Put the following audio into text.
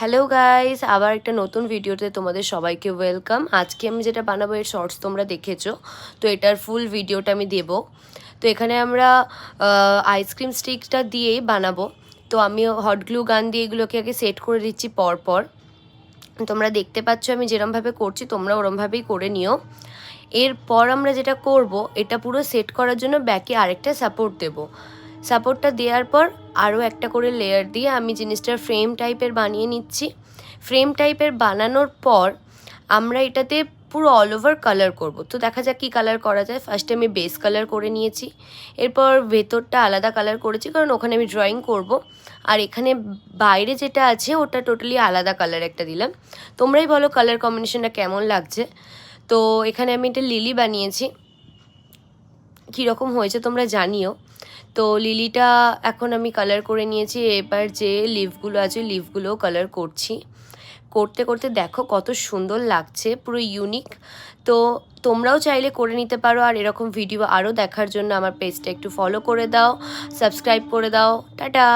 Hello guys, আবার একটা নতুন ভিডিওতে তোমাদের সবাইকে ওয়েলকাম। আজকে আমি যেটা বানাবো এর শর্টস তোমরা দেখেছো, তো এটার ফুল ভিডিওটা আমি দেব। তো এখানে আমরা আইসক্রিম স্টিকটা দিয়েই বানাবো। তো আমি হট গ্লু গান দিয়ে এগুলোকে আগে সেট করে দিচ্ছি পর। তোমরা দেখতে পাচ্ছ আমি যেরমভাবে করছি, তোমরা ওরমভাবেই করে নিও। এরপর আমরা যেটা করব, এটা পুরো সেট করার জন্য ব্যাকে আরেকটা সাপোর্ট দেব। সাপোর্টটা দেওয়ার পর আরও একটা করে লেয়ার দিয়ে আমি জিনিসটার ফ্রেম টাইপের বানিয়ে নিচ্ছি। ফ্রেম টাইপের বানানোর পর আমরা এটাতে পুরো অল ওভার কালার করব। তো দেখা যাক কী কালার করা যায়। ফার্স্টে আমি বেস কালার করে নিয়েছি, এরপর ভেতরটা আলাদা কালার করেছি কারণ ওখানে আমি ড্রয়িং করব। আর এখানে বাইরে যেটা আছে ওটা টোটালি আলাদা কালার একটা দিলাম। তোমরাই বলো কালার কম্বিনেশনটা কেমন লাগছে। তো এখানে আমি একটা লিলি বানিয়েছি, কীরকম হয়েছে তোমরা জানিও। তো লিলিটা এখন আমি কালার করে নিয়েছি। এবার যে লিভগুলো আছে লিভগুলোও কালার করছি। করতে করতে দেখো কত সুন্দর লাগছে, পুরো ইউনিক। তো তোমরাও চাইলে করে নিতে পারো। আর এরকম ভিডিও আরও দেখার জন্য আমার পেজটা একটু ফলো করে দাও, সাবস্ক্রাইব করে দাও। টাটা।